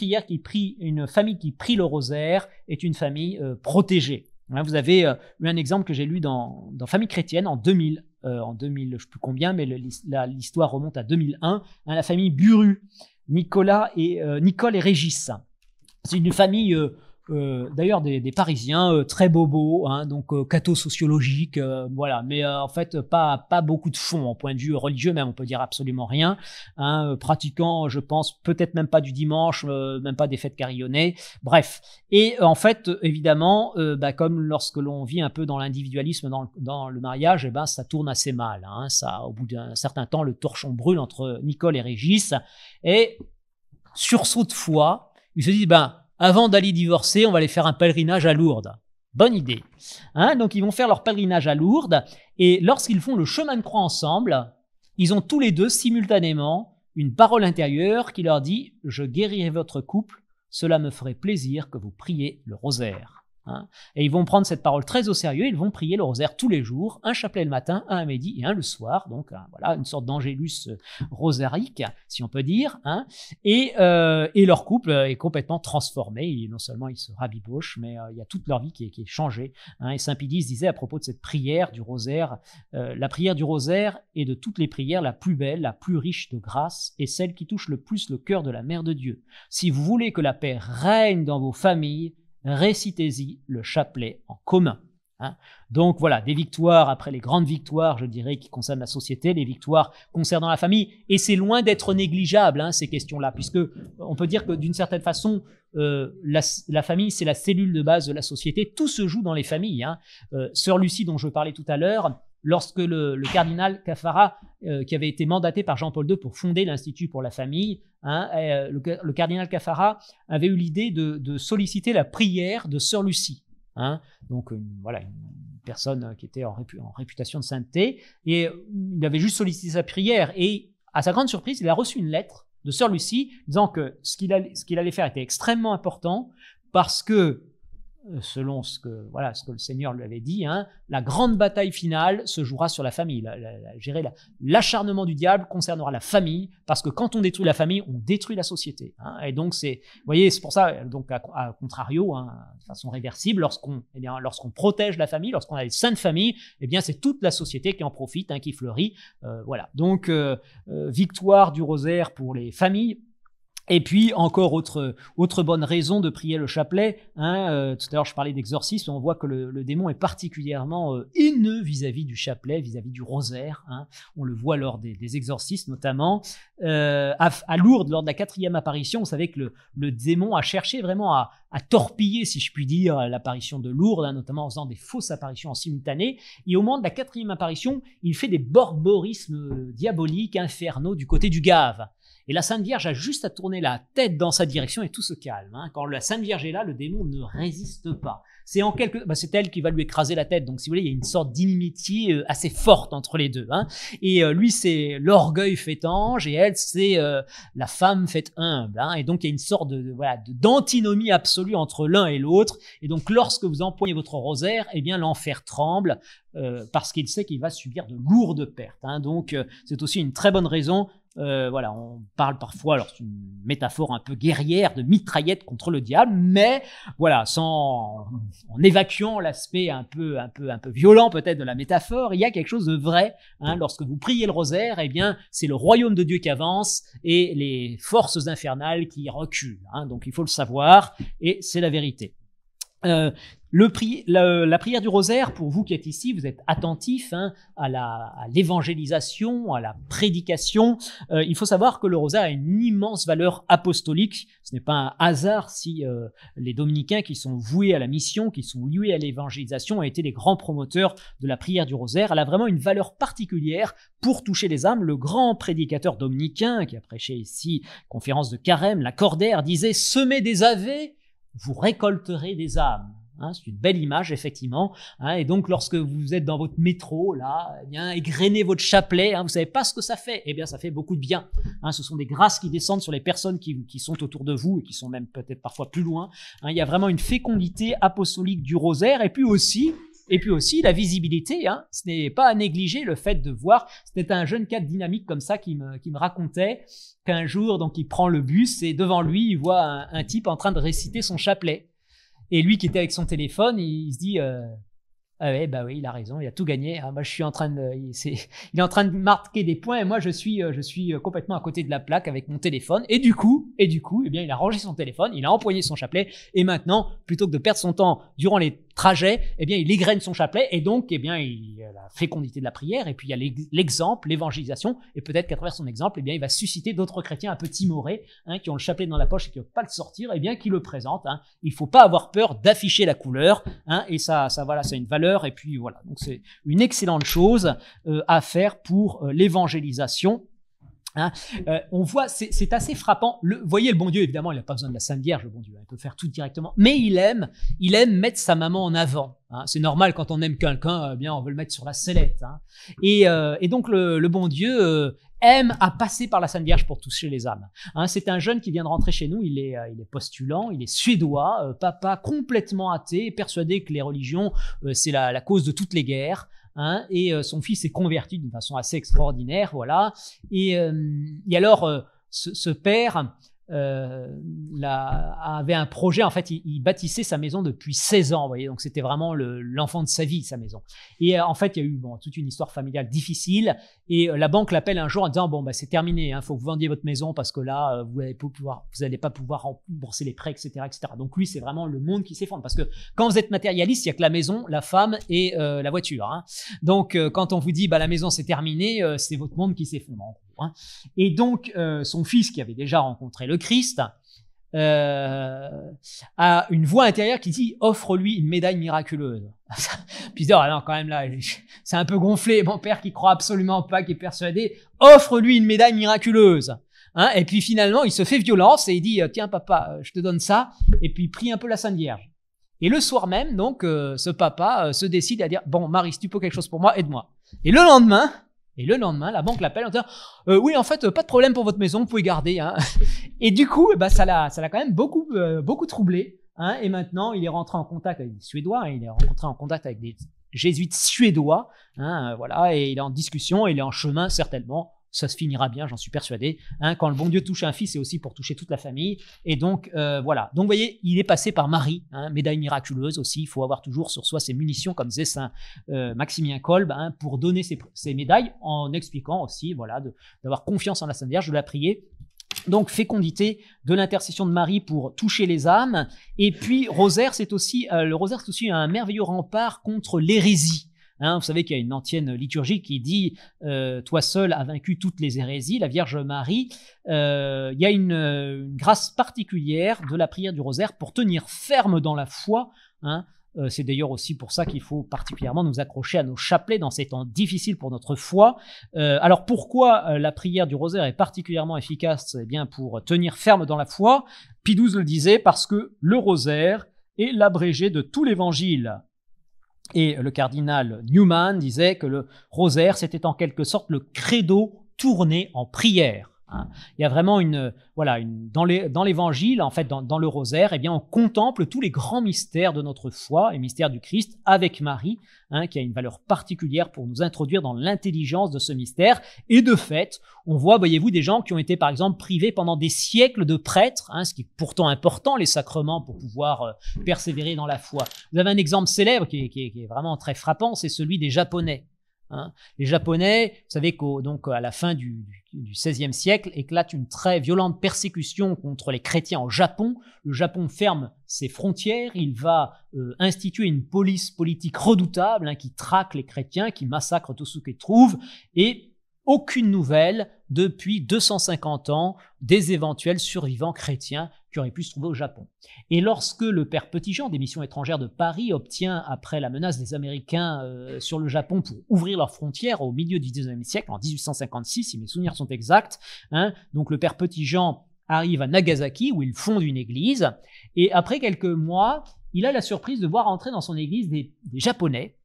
famille qui prie le rosaire est une famille protégée. Vous avez eu un exemple que j'ai lu dans Famille chrétienne en 2000. en 2000, je ne sais plus combien, mais l'histoire remonte à 2001, hein, la famille Buru, Nicole et Régis. C'est une famille d'ailleurs des Parisiens très bobos, hein, donc catho-sociologiques, voilà, mais en fait pas beaucoup de fond en point de vue religieux, même on peut dire absolument rien, hein, pratiquant, je pense, peut-être même pas du dimanche, même pas des fêtes carillonnées, bref. Et en fait, évidemment, comme lorsque l'on vit un peu dans l'individualisme dans le mariage, eh ben ça tourne assez mal, hein, ça, au bout d'un certain temps, le torchon brûle entre Nicole et Régis, et sursaut de foi, ils se disent, avant d'aller divorcer, on va aller faire un pèlerinage à Lourdes. Bonne idée. Hein, donc, ils vont faire leur pèlerinage à Lourdes. Et lorsqu'ils font le chemin de croix ensemble, ils ont tous les deux simultanément une parole intérieure qui leur dit « Je guérirai votre couple, cela me ferait plaisir que vous priez le rosaire. » Hein. Et ils vont prendre cette parole très au sérieux, ils vont prier le rosaire tous les jours, un chapelet le matin, un à midi et un le soir, donc voilà, une sorte d'angélus rosarique, si on peut dire, hein. Et leur couple est complètement transformé, non seulement ils se rabibochent, mais il y a toute leur vie qui est changée, hein. Et saint Pie X disait à propos de cette prière du rosaire, la prière du rosaire est de toutes les prières la plus belle, la plus riche de grâce, et celle qui touche le plus le cœur de la Mère de Dieu. Si vous voulez que la paix règne dans vos familles, récitez-y le chapelet en commun. Hein. Donc voilà, des victoires après les grandes victoires, je dirais, qui concernent la société, les victoires concernant la famille, et c'est loin d'être négligeable, hein, ces questions-là, puisque on peut dire que d'une certaine façon, la famille, c'est la cellule de base de la société, tout se joue dans les familles. Hein. Sœur Lucie, dont je parlais tout à l'heure, lorsque le cardinal Caffarra, qui avait été mandaté par Jean-Paul II pour fonder l'Institut pour la famille, hein, le cardinal Caffarra avait eu l'idée de solliciter la prière de Sœur Lucie. Hein, donc voilà, une personne qui était en réputation de sainteté, et il avait juste sollicité sa prière, et à sa grande surprise, il a reçu une lettre de Sœur Lucie disant que ce qu'il allait faire était extrêmement important, parce que selon ce que le Seigneur lui avait dit, hein, la grande bataille finale se jouera sur la famille. L'acharnement du diable concernera la famille, parce que quand on détruit la famille, on détruit la société. Hein, et donc, vous voyez, c'est pour ça, donc à contrario, hein, de façon réversible, lorsqu'on protège la famille, lorsqu'on a des saintes familles, eh bien, c'est toute la société qui en profite, hein, qui fleurit. Voilà. Donc, victoire du rosaire pour les familles. Et puis, encore autre bonne raison de prier le chapelet, hein, tout à l'heure je parlais d'exorcisme, on voit que le démon est particulièrement haineux vis-à-vis du chapelet, vis-à-vis du rosaire, hein. On le voit lors des exorcismes notamment. À Lourdes, lors de la 4e apparition, vous savez que le démon a cherché vraiment à torpiller, si je puis dire, l'apparition de Lourdes, hein, notamment en faisant des fausses apparitions en simultané. Et au moment de la 4e apparition, il fait des borborismes diaboliques, infernaux du côté du Gave. Et la Sainte Vierge a juste à tourner la tête dans sa direction et tout se calme. Hein. Quand la Sainte Vierge est là, le démon ne résiste pas. C'est elle qui va lui écraser la tête. Donc, si vous voulez, il y a une sorte d'inimitié assez forte entre les deux. Hein. Et lui, c'est l'orgueil fait ange, et elle, c'est la femme fait humble. Hein. Et donc, il y a une sorte d'antinomie absolue entre l'un et l'autre. Et donc, lorsque vous empoignez votre rosaire, eh bien, l'enfer tremble parce qu'il sait qu'il va subir de lourdes pertes. Hein. Donc, c'est aussi une très bonne raison. On parle parfois, alors c'est une métaphore un peu guerrière, de mitraillette contre le diable, mais voilà, en évacuant l'aspect un peu violent peut-être de la métaphore, il y a quelque chose de vrai. Hein, lorsque vous priez le rosaire, eh bien, c'est le royaume de Dieu qui avance et les forces infernales qui reculent. Hein, donc il faut le savoir, et c'est la vérité. La prière du rosaire, pour vous qui êtes ici, vous êtes attentifs, hein, à l'évangélisation, à la prédication. Il faut savoir que le rosaire a une immense valeur apostolique. Ce n'est pas un hasard si les dominicains qui sont voués à la mission, qui sont liés à l'évangélisation, ont été les grands promoteurs de la prière du rosaire. Elle a vraiment une valeur particulière pour toucher les âmes. Le grand prédicateur dominicain qui a prêché ici, conférence de Carême, Lacordaire, disait « Semez des ave, vous récolterez des âmes ». Hein, c'est une belle image, effectivement. Hein, et donc, lorsque vous êtes dans votre métro, là, eh bien, égrenez votre chapelet. Hein, vous savez pas ce que ça fait. Eh bien, ça fait beaucoup de bien. Hein, ce sont des grâces qui descendent sur les personnes qui sont autour de vous et qui sont même peut-être parfois plus loin. Hein, il y a vraiment une fécondité apostolique du rosaire. Et puis aussi, la visibilité. Hein, ce n'est pas à négliger le fait de voir. C'était un jeune cadre dynamique comme ça qui me racontait qu'un jour, donc, il prend le bus et devant lui, il voit un type en train de réciter son chapelet. Et lui qui était avec son téléphone, il se dit Ah ouais, bah oui, il a raison, il a tout gagné. Moi, je suis en train de, il est en train de marquer des points et moi, je suis complètement à côté de la plaque avec mon téléphone. Et du coup, eh bien, il a rangé son téléphone, il a empoigné son chapelet et maintenant, plutôt que de perdre son temps durant les trajets, eh bien, il égrène son chapelet et donc, eh bien, il y a la fécondité de la prière et puis il y a l'exemple, l'évangélisation et peut-être qu'à travers son exemple, eh bien, il va susciter d'autres chrétiens un peu timorés, qui ont le chapelet dans la poche et qui ne veulent pas le sortir, eh bien, qui le présentent. Il faut pas avoir peur d'afficher la couleur, et ça, voilà, c'est une valeur. Et puis voilà, donc c'est une excellente chose à faire pour l'évangélisation. On voit, c'est assez frappant. Voyez, le bon Dieu, évidemment, il n'a pas besoin de la Sainte Vierge, le bon Dieu, il peut faire tout directement, mais il aime mettre sa maman en avant. C'est normal, quand on aime quelqu'un, bien, on veut le mettre sur la sellette. Et donc le bon Dieu aime à passer par la Sainte Vierge pour toucher les âmes. C'est un jeune qui vient de rentrer chez nous, il est postulant, il est suédois, papa complètement athée, persuadé que les religions, c'est la cause de toutes les guerres. Et son fils est converti d'une façon assez extraordinaire, voilà. Et alors, ce père avait un projet. En fait, il bâtissait sa maison depuis 16 ans, vous voyez. Donc, c'était vraiment l'enfant de sa vie, sa maison. Et en fait, il y a eu toute une histoire familiale difficile. Et la banque l'appelle un jour en disant c'est terminé. Faut que vous vendiez votre maison parce que là, vous n'allez pas pouvoir rembourser les prêts, etc., etc. Donc lui, c'est vraiment le monde qui s'effondre parce que quand vous êtes matérialiste, il y a que la maison, la femme et la voiture. Donc, quand on vous dit la maison c'est terminé, c'est votre monde qui s'effondre. En gros. Et donc, son fils, qui avait déjà rencontré le Christ, a une voix intérieure qui dit « Offre-lui une médaille miraculeuse ». Puis il dit « non, quand même là, c'est un peu gonflé, mon père qui croit absolument pas, qui est persuadé, offre-lui une médaille miraculeuse ». Et puis finalement, il se fait violence et il dit « Tiens papa, je te donne ça », et puis il prie un peu la Sainte Vierge. Et le soir même, donc, ce papa se décide à dire « Bon, Marie, si tu peux quelque chose pour moi, aide-moi ». Et le lendemain, la banque l'appelle en disant « Oui, en fait, pas de problème pour votre maison, vous pouvez garder. » Et du coup, ça l'a quand même beaucoup troublé. Et maintenant, il est rentré en contact avec des Suédois, il est rentré en contact avec des jésuites suédois. Voilà, et il est en discussion, il est en chemin certainement. Ça se finira bien, j'en suis persuadé. Quand le bon Dieu touche un fils, c'est aussi pour toucher toute la famille. Et donc, voilà. Donc, vous voyez, il est passé par Marie, médaille miraculeuse aussi. Il faut avoir toujours sur soi ses munitions, comme disait Saint Maximilien Kolb, pour donner ces médailles, en expliquant aussi, voilà, d'avoir confiance en la Sainte Vierge, de la prier. Donc, fécondité de l'intercession de Marie pour toucher les âmes. Et puis, rosaire, le rosaire, c'est aussi un merveilleux rempart contre l'hérésie. Vous savez qu'il y a une ancienne liturgie qui dit toi seul as vaincu toutes les hérésies, la Vierge Marie. Il y a une grâce particulière de la prière du rosaire pour tenir ferme dans la foi. C'est d'ailleurs aussi pour ça qu'il faut particulièrement nous accrocher à nos chapelets dans ces temps difficiles pour notre foi. Alors pourquoi la prière du rosaire est particulièrement efficace? Eh bien, pour tenir ferme dans la foi. Pie XII le disait, parce que le rosaire est l'abrégé de tout l'évangile. Et le cardinal Newman disait que le rosaire, c'était en quelque sorte le credo tourné en prière. Il y a vraiment dans l'évangile, en fait, dans le rosaire, eh bien, on contemple tous les grands mystères de notre foi et mystères du Christ avec Marie, qui a une valeur particulière pour nous introduire dans l'intelligence de ce mystère. Et de fait, on voit, voyez-vous, des gens qui ont été, par exemple, privés pendant des siècles de prêtres, ce qui est pourtant important, les sacrements, pour pouvoir persévérer dans la foi. Vous avez un exemple célèbre qui est vraiment très frappant, c'est celui des Japonais. Les Japonais, vous savez qu'à la fin du XVIe siècle éclate une très violente persécution contre les chrétiens au Japon. Le Japon ferme ses frontières, il va instituer une police politique redoutable qui traque les chrétiens, qui massacre tout ce qu'ils trouvent, et aucune nouvelle depuis 250 ans des éventuels survivants chrétiens qui auraient pu se trouver au Japon. Et lorsque le père Petitjean des missions étrangères de Paris obtient, après la menace des Américains sur le Japon pour ouvrir leurs frontières au milieu du XIXe siècle, en 1856, si mes souvenirs sont exacts, donc le père Petitjean arrive à Nagasaki où il fonde une église, et après quelques mois, il a la surprise de voir entrer dans son église des Japonais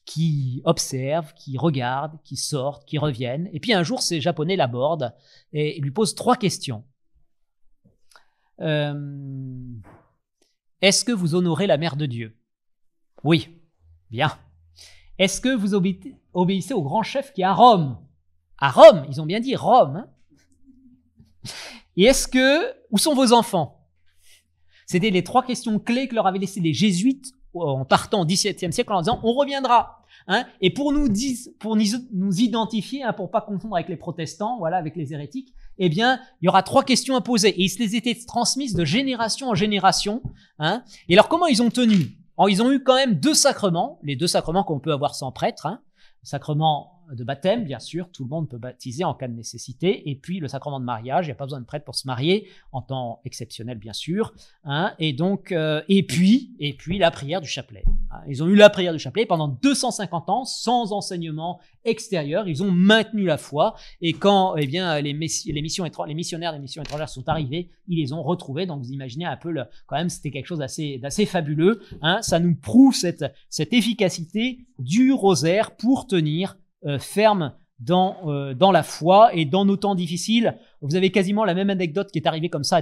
qui observent, qui regardent, qui sortent, qui reviennent. Et puis un jour, ces Japonais l'abordent et lui posent 3 questions. Est-ce que vous honorez la Mère de Dieu? Oui. Bien. Est-ce que vous obéissez au grand chef qui est à Rome? À Rome, ils ont bien dit Rome. Et où sont vos enfants? C'était les 3 questions clés que leur avaient laissées les jésuites en partant au XVIIe siècle en leur disant on reviendra. Hein, et pour nous identifier, hein, pour pas confondre avec les protestants, voilà, avec les hérétiques, eh bien, il y aura 3 questions à poser. Et ils se les étaient transmises de génération en génération. Hein. Et alors, comment ils ont tenu? Alors, ils ont eu quand même 2 sacrements, les 2 sacrements qu'on peut avoir sans prêtre. Hein. Le sacrement de baptême, bien sûr, tout le monde peut baptiser en cas de nécessité, et puis le sacrement de mariage, il n'y a pas besoin de prêtre pour se marier, en temps exceptionnel, bien sûr, hein, et donc, et puis la prière du chapelet. Hein. Ils ont eu la prière du chapelet pendant 250 ans, sans enseignement extérieur, ils ont maintenu la foi, et quand, eh bien, les missionnaires des missions étrangères sont arrivés, ils les ont retrouvés, donc vous imaginez un peu, quand même, c'était quelque chose d'assez fabuleux, hein, ça nous prouve cette efficacité du rosaire pour tenir ferme dans la foi et dans nos temps difficiles. Vous avez quasiment la même anecdote qui est arrivée comme ça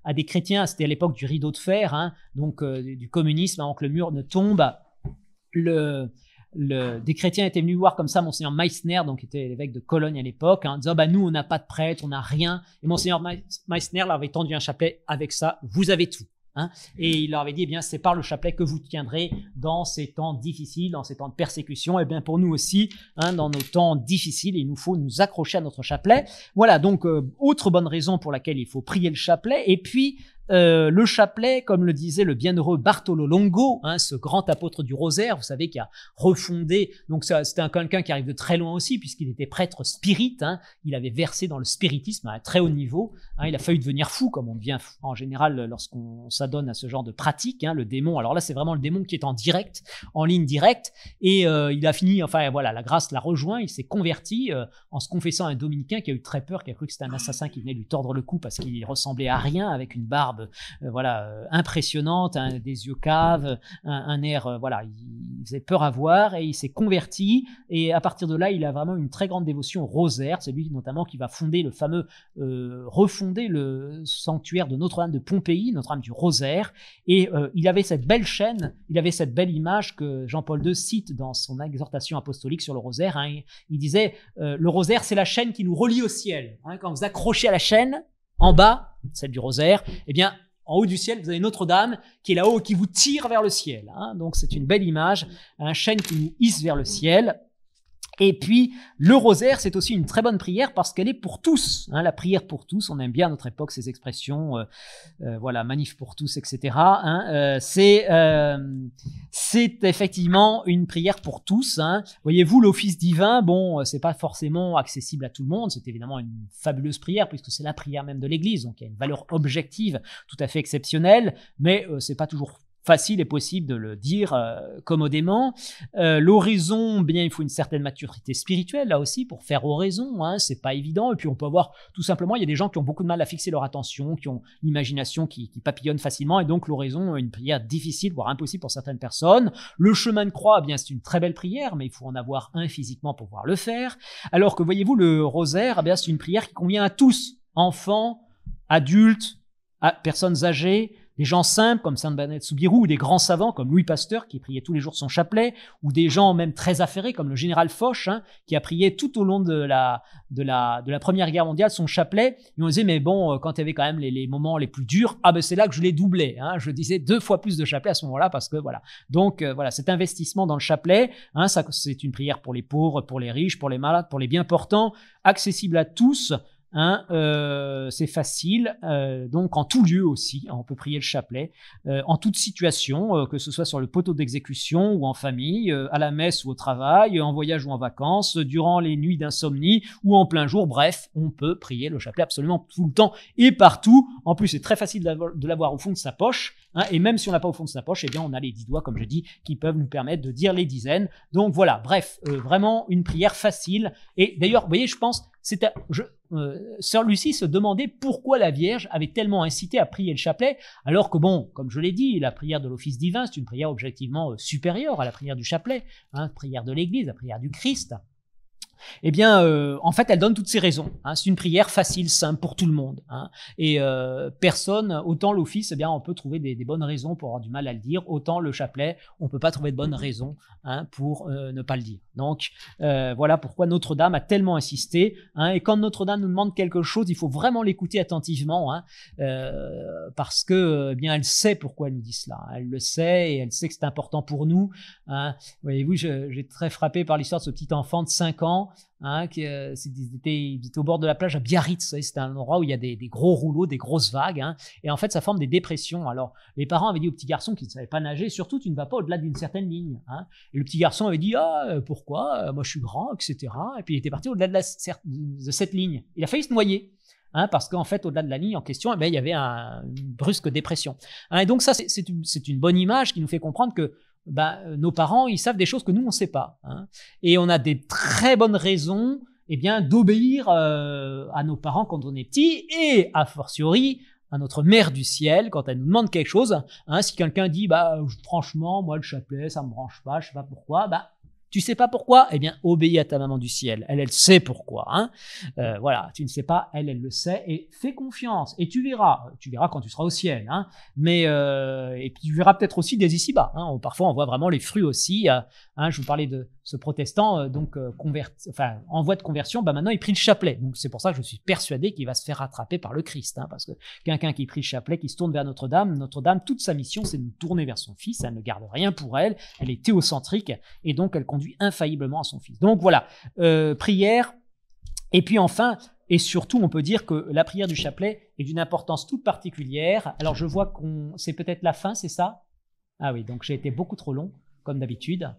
à des chrétiens. C'était à l'époque du rideau de fer, hein, donc du communisme, avant que le mur ne tombe. Des chrétiens étaient venus voir comme ça Monseigneur Meissner, donc qui était l'évêque de Cologne à l'époque, hein, en disant nous on n'a pas de prêtre, on n'a rien. Et Monseigneur Meissner leur avait tendu un chapelet avec ça, vous avez tout. Hein, et il leur avait dit, eh bien, c'est par le chapelet que vous tiendrez dans ces temps difficiles, dans ces temps de persécution. Et bien, pour nous aussi, hein, dans nos temps difficiles, il nous faut nous accrocher à notre chapelet. Voilà, donc, autre bonne raison pour laquelle il faut prier le chapelet. Et puis, le chapelet, comme le disait le bienheureux Bartolo Longo, hein, ce grand apôtre du rosaire, vous savez, qui a refondé, donc c'était quelqu'un qui arrive de très loin aussi, puisqu'il était prêtre spirit, hein, il avait versé dans le spiritisme à un très haut niveau, hein, il a failli devenir fou, comme on devient fou en général lorsqu'on s'adonne à ce genre de pratique, hein, le démon, alors là c'est vraiment le démon qui est en ligne directe, et il a fini, enfin voilà, la grâce l'a rejoint, il s'est converti en se confessant à un dominicain qui a eu très peur, qui a cru que c'était un assassin qui venait lui tordre le cou parce qu'il ressemblait à rien, avec une barbe impressionnante, hein, des yeux caves, un air, voilà, il faisait peur à voir, et il s'est converti, et à partir de là, il a vraiment une très grande dévotion au rosaire. C'est lui notamment qui va fonder refonder le sanctuaire de Notre-Dame de Pompéi, Notre-Dame du Rosaire, et il avait cette belle chaîne, il avait cette belle image que Jean-Paul II cite dans son exhortation apostolique sur le rosaire, hein, il disait, le rosaire c'est la chaîne qui nous relie au ciel, hein, quand vous accrochez à la chaîne, en bas, celle du rosaire, eh bien, en haut du ciel, vous avez Notre-Dame qui est là-haut, qui vous tire vers le ciel. Hein. Donc, c'est une belle image, un chaîne qui nous hisse vers le ciel. Et puis, le rosaire, c'est aussi une très bonne prière parce qu'elle est pour tous. Hein, la prière pour tous, on aime bien à notre époque ces expressions, voilà, manif pour tous, etc. Hein, c'est effectivement une prière pour tous. Hein. Voyez-vous, l'office divin, bon, c'est pas forcément accessible à tout le monde. C'est évidemment une fabuleuse prière puisque c'est la prière même de l'Église, donc il y a une valeur objective tout à fait exceptionnelle, mais c'est pas toujours facile et possible de le dire commodément. L'oraison, bien, il faut une certaine maturité spirituelle, là aussi, pour faire oraison, hein, c'est pas évident. Et puis, on peut avoir, tout simplement, il y a des gens qui ont beaucoup de mal à fixer leur attention, qui ont l'imagination qui papillonne facilement, et donc l'oraison est une prière difficile, voire impossible pour certaines personnes. Le chemin de croix, bien, c'est une très belle prière, mais il faut en avoir un physiquement pour pouvoir le faire. Alors que, voyez-vous, le rosaire, bien, c'est une prière qui convient à tous, enfants, adultes, personnes âgées, des gens simples comme Sainte Bernadette Soubirous, ou des grands savants comme Louis Pasteur qui priait tous les jours son chapelet, ou des gens même très affairés comme le général Foch, hein, qui a prié tout au long de la Première Guerre mondiale son chapelet. Et on disait mais bon, quand il y avait quand même les moments les plus durs, ben c'est là que je les doublais. Hein, je disais 2 fois plus de chapelet à ce moment-là parce que voilà. Donc voilà, cet investissement dans le chapelet, hein, ça c'est une prière pour les pauvres, pour les riches, pour les malades, pour les bien portants, accessible à tous. Hein, c'est facile, donc en tout lieu aussi, on peut prier le chapelet, en toute situation, que ce soit sur le poteau d'exécution ou en famille, à la messe ou au travail, en voyage ou en vacances, durant les nuits d'insomnie ou en plein jour, bref, on peut prier le chapelet absolument tout le temps et partout. En plus, c'est très facile de l'avoir au fond de sa poche, hein, et même si on n'a pas au fond de sa poche, eh bien on a les 10 doigts, comme je dis, qui peuvent nous permettre de dire les dizaines. Donc voilà, bref, vraiment une prière facile. Et d'ailleurs, vous voyez, je pense, Sœur Lucie se demandait pourquoi la Vierge avait tellement incité à prier le chapelet, alors que bon, comme je l'ai dit, la prière de l'office divin, c'est une prière objectivement supérieure à la prière du chapelet, hein, prière de l'Église, la prière du Christ. Eh bien, en fait, elle donne toutes ces raisons. Hein. C'est une prière facile, simple pour tout le monde. Hein. Et personne, autant l'office, eh bien, on peut trouver des bonnes raisons pour avoir du mal à le dire, autant le chapelet, on peut pas trouver de bonnes raisons, hein, pour ne pas le dire. Donc voilà pourquoi Notre-Dame a tellement insisté. Hein, et quand Notre-Dame nous demande quelque chose, il faut vraiment l'écouter attentivement, hein, parce que bien elle sait pourquoi elle nous dit cela. Elle le sait et elle sait que c'est important pour nous. Hein. Voyez-vous, j'ai très frappé par l'histoire de ce petit enfant de 5 ans. Hein, il était au bord de la plage à Biarritz, c'est un endroit où il y a des gros rouleaux, des grosses vagues, hein, et en fait ça forme des dépressions. Alors les parents avaient dit au petit garçon qui ne savait pas nager, surtout tu ne vas pas au-delà d'une certaine ligne, hein. Et le petit garçon avait dit pourquoi, moi je suis grand, etc. Et puis il était parti au-delà de cette ligne. Il a failli se noyer. Hein, parce qu'en fait, au-delà de la ligne en question, il y avait une brusque dépression. Hein, et donc ça, c'est une bonne image qui nous fait comprendre que nos parents, ils savent des choses que nous, on ne sait pas. Hein. Et on a des très bonnes raisons d'obéir à nos parents quand on est petit, et a fortiori à notre mère du ciel quand elle nous demande quelque chose. Hein, si quelqu'un dit, franchement, moi, le chapelet, ça me branche pas, je sais pas pourquoi, tu sais pas pourquoi? Eh bien, obéis à ta maman du ciel. Elle sait pourquoi. Hein. Voilà, tu ne sais pas, elle le sait. Et fais confiance. Et tu verras quand tu seras au ciel. Hein. Mais et puis tu verras peut-être aussi des ici-bas. Hein. Parfois, on voit vraiment les fruits aussi. Hein, je vous parlais de ce protestant, en voie de conversion. Maintenant, il prie le chapelet. Donc, c'est pour ça que je suis persuadé qu'il va se faire rattraper par le Christ. Hein, parce que quelqu'un qui prie le chapelet, qui se tourne vers Notre-Dame, toute sa mission, c'est de nous tourner vers son Fils. Elle ne garde rien pour elle. Elle est théocentrique. Et donc, elle conduit infailliblement à son Fils. Donc voilà, prière. Et puis enfin, et surtout, on peut dire que la prière du chapelet est d'une importance toute particulière. Alors je vois c'est peut-être la fin, c'est ça? Ah oui, donc j'ai été beaucoup trop long, comme d'habitude.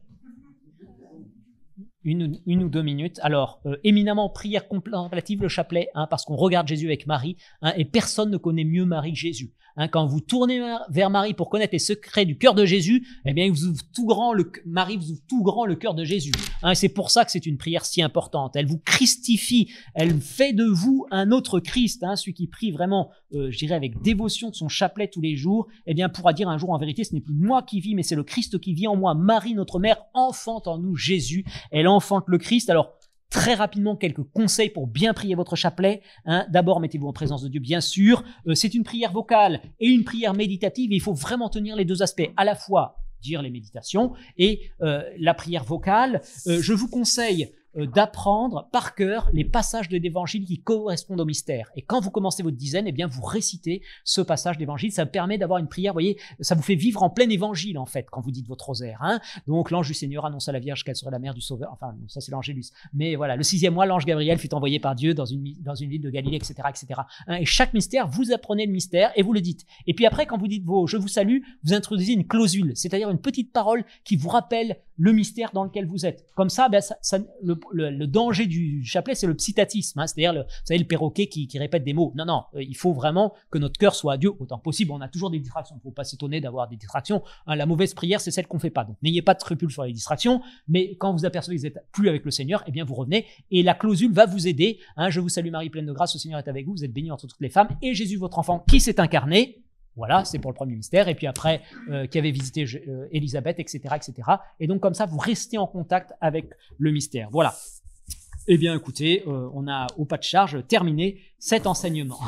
Une ou 2 minutes. Alors, éminemment, prière contemplative, le chapelet, hein, parce qu'on regarde Jésus avec Marie, hein, et personne ne connaît mieux Marie que Jésus. Hein, quand vous tournez vers Marie pour connaître les secrets du cœur de Jésus, eh bien, Marie vous ouvre tout grand le cœur de Jésus. Hein, et c'est pour ça que c'est une prière si importante. Elle vous christifie, elle fait de vous un autre Christ. Hein, celui qui prie vraiment, je dirais, avec dévotion de son chapelet tous les jours, eh bien, pourra dire un jour en vérité, ce n'est plus moi qui vis, mais c'est le Christ qui vit en moi. Marie, notre mère, enfante en nous Jésus. Elle enfante le Christ. Alors, très rapidement, quelques conseils pour bien prier votre chapelet. Hein. D'abord, mettez-vous en présence de Dieu, bien sûr. C'est une prière vocale et une prière méditative. Et il faut vraiment tenir les deux aspects, à la fois dire les méditations et la prière vocale. Je vous conseille d'apprendre par cœur les passages de l'évangile qui correspondent au mystère. Et quand vous commencez votre dizaine, eh bien, vous récitez ce passage d'évangile. Ça permet d'avoir une prière, vous voyez, ça vous fait vivre en plein évangile, en fait, quand vous dites votre rosaire. Hein. Donc, l'ange du Seigneur annonce à la Vierge qu'elle serait la mère du Sauveur. Enfin, ça, c'est l'Angélus. Mais voilà, le 6e mois, l'ange Gabriel fut envoyé par Dieu dans une ville de Galilée, etc., etc. Hein, et chaque mystère, vous apprenez le mystère et vous le dites. Et puis après, quand vous dites je vous salue, vous introduisez une clausule, c'est-à-dire une petite parole qui vous rappelle le mystère dans lequel vous êtes. Comme ça, le danger du chapelet, c'est le psittatisme, hein, c'est-à-dire vous savez, le perroquet qui répète des mots. Non, il faut vraiment que notre cœur soit à Dieu autant possible. On a toujours des distractions, il ne faut pas s'étonner d'avoir des distractions. Hein, la mauvaise prière, c'est celle qu'on ne fait pas. Donc n'ayez pas de scrupules sur les distractions, mais quand vous apercevez que vous n'êtes plus avec le Seigneur, eh bien vous revenez et la clausule va vous aider. Hein, je vous salue Marie, pleine de grâce, le Seigneur est avec vous, vous êtes bénie entre toutes les femmes, et Jésus, votre enfant, qui s'est incarné. Voilà, c'est pour le premier mystère. Et puis après, qui avait visité Élisabeth, etc., etc. Et donc comme ça, vous restez en contact avec le mystère. Voilà. Eh bien, écoutez, on a au pas de charge terminé cet enseignement.